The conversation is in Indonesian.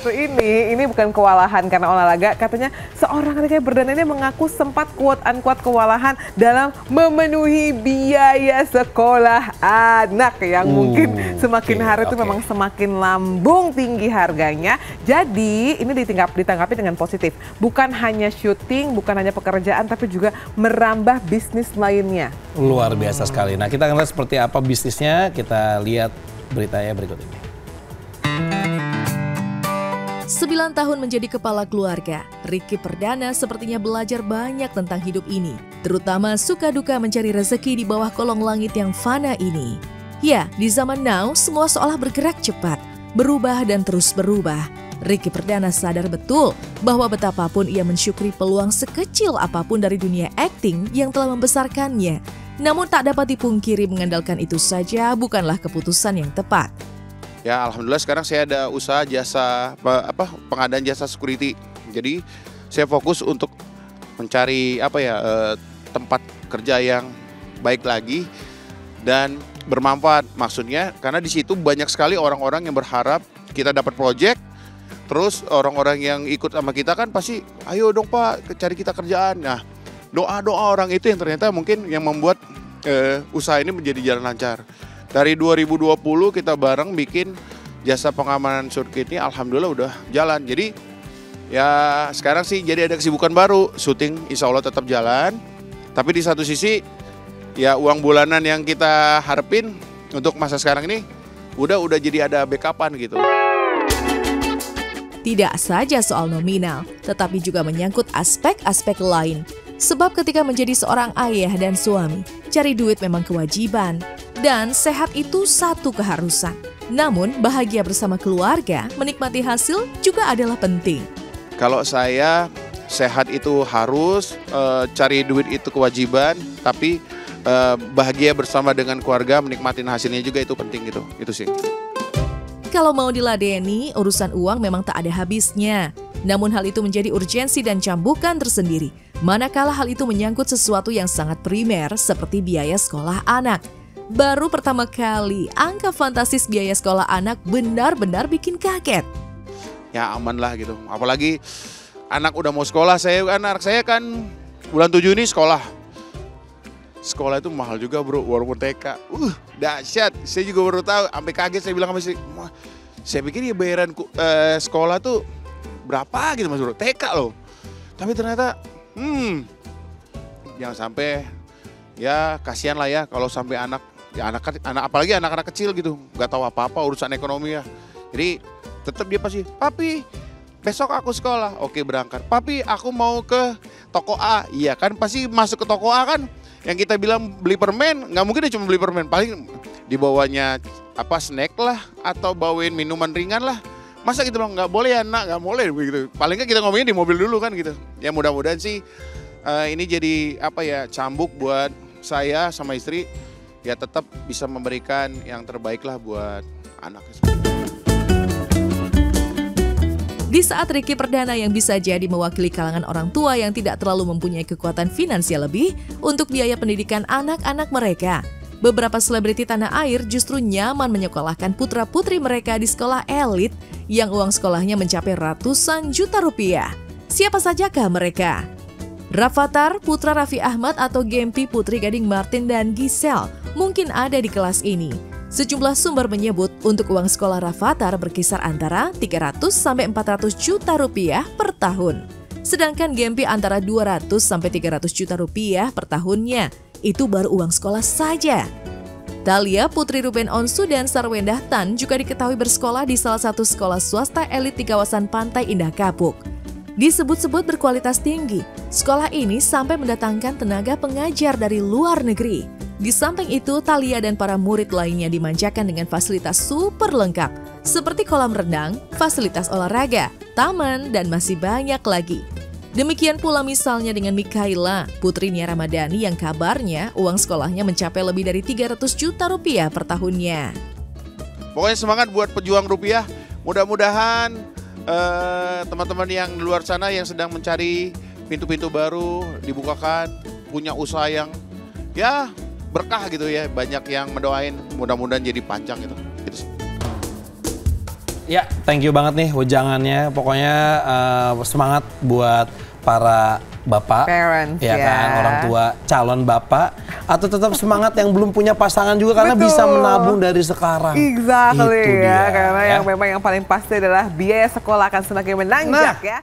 satu ini bukan kewalahan karena olahraga. Katanya seorang Ricky Perdana ini mengaku sempat quote-unquote kewalahan dalam memenuhi biaya sekolah anak yang mungkin semakin hari itu memang semakin lambung tinggi harganya. Jadi ini ditanggapi dengan positif. Bukan hanya syuting, bukan hanya pekerjaan, tapi juga merambah bisnis lainnya. Luar biasa sekali. Nah, kita akan lihat seperti apa bisnisnya. Kita lihat beritanya berikut ini. 9 tahun menjadi kepala keluarga, Ricky Perdana sepertinya belajar banyak tentang hidup ini, terutama suka duka mencari rezeki di bawah kolong langit yang fana ini. Ya, di zaman now semua seolah bergerak cepat, berubah dan terus berubah. Ricky Perdana sadar betul bahwa betapapun ia mensyukuri peluang sekecil apapun dari dunia akting yang telah membesarkannya. Namun tak dapat dipungkiri mengandalkan itu saja bukanlah keputusan yang tepat. Ya, alhamdulillah sekarang saya ada usaha jasa pengadaan jasa security. Jadi saya fokus untuk mencari tempat kerja yang baik lagi dan bermanfaat. Maksudnya karena di situ banyak sekali orang-orang yang berharap kita dapat project. Terus orang-orang yang ikut sama kita kan pasti, ayo dong Pak, cari kita kerjaan. Nah, doa-doa orang itu yang ternyata mungkin yang membuat usaha ini menjadi jalan lancar. Dari 2020 kita bareng bikin jasa pengamanan sirkuit ini, alhamdulillah udah jalan. Jadi ya sekarang sih jadi ada kesibukan baru, syuting insya Allah tetap jalan. Tapi di satu sisi ya uang bulanan yang kita harapin untuk masa sekarang ini udah jadi ada backupan gitu. Tidak saja soal nominal, tetapi juga menyangkut aspek-aspek lain. Sebab ketika menjadi seorang ayah dan suami, cari duit memang kewajiban. Dan sehat itu satu keharusan. Namun bahagia bersama keluarga, menikmati hasil juga adalah penting. Kalau saya sehat itu harus, cari duit itu kewajiban, tapi bahagia bersama dengan keluarga, menikmati hasilnya juga itu penting gitu. Itu sih. Kalau mau diladeni, urusan uang memang tak ada habisnya. Namun hal itu menjadi urgensi dan cambukan tersendiri. Manakala hal itu menyangkut sesuatu yang sangat primer seperti biaya sekolah anak. Baru pertama kali, angka fantastis biaya sekolah anak benar-benar bikin kaget. Ya aman lah gitu, apalagi anak udah mau sekolah, anak saya kan bulan 7 ini sekolah. Sekolah itu mahal juga bro, walaupun TK. Dahsyat, saya juga baru tahu, sampai kaget saya bilang sama istri, saya pikir ya bayaran sekolah tuh berapa gitu mas bro, TK loh. Tapi ternyata, jangan sampai, ya kasihan lah ya kalau sampai anak apalagi anak-anak kecil gitu, nggak tahu apa-apa urusan ekonomi ya. Jadi tetap dia pasti, papi besok aku sekolah, oke berangkat. Papi aku mau ke toko A, iya kan pasti masuk ke toko A kan. Yang kita bilang beli permen, nggak mungkin dia cuma beli permen, paling dibawanya snack lah atau bawain minuman ringan lah. Masa kita bilang nggak boleh ya nak, nggak boleh begitu. Paling nggak kita ngomongin di mobil dulu kan gitu. Ya mudah-mudahan sih ini jadi cambuk buat saya sama istri. Ya tetap bisa memberikan yang terbaik lah buat anak. Di saat Ricky Perdana yang bisa jadi mewakili kalangan orang tua yang tidak terlalu mempunyai kekuatan finansial lebih untuk biaya pendidikan anak-anak mereka, beberapa selebriti tanah air justru nyaman menyekolahkan putra-putri mereka di sekolah elit yang uang sekolahnya mencapai ratusan juta rupiah. Siapa sajakah mereka? Rafathar, putra Raffi Ahmad atau Gempi putri Gading Martin dan Giselle mungkin ada di kelas ini. Sejumlah sumber menyebut untuk uang sekolah Rafathar berkisar antara 300 sampai 400 juta rupiah per tahun. Sedangkan Gempi antara 200 sampai 300 juta rupiah per tahunnya. Itu baru uang sekolah saja. Thalia, putri Ruben Onsu dan Sarwendah Tan juga diketahui bersekolah di salah satu sekolah swasta elit di kawasan Pantai Indah Kapuk. Disebut-sebut berkualitas tinggi, sekolah ini sampai mendatangkan tenaga pengajar dari luar negeri. Di samping itu, Thalia dan para murid lainnya dimanjakan dengan fasilitas super lengkap, seperti kolam renang, fasilitas olahraga, taman, dan masih banyak lagi. Demikian pula misalnya dengan Mikaela, putri Nia Ramadhani yang kabarnya uang sekolahnya mencapai lebih dari 300 juta rupiah per tahunnya. Pokoknya semangat buat pejuang rupiah, mudah-mudahan teman-teman yang di luar sana yang sedang mencari pintu-pintu baru dibukakan, punya usaha yang ya berkah gitu ya, banyak yang mendoain, mudah-mudahan jadi panjang gitu. Ya, thank you banget nih wejangannya. Pokoknya semangat buat para bapak, Parents, ya ya. kan, orang tua calon bapak, atau tetap semangat yang belum punya pasangan juga karena Betul. bisa menabung dari sekarang. Exactly Itu ya, dia, karena ya. yang memang yang paling pasti adalah biaya sekolah akan semakin menanjak ya.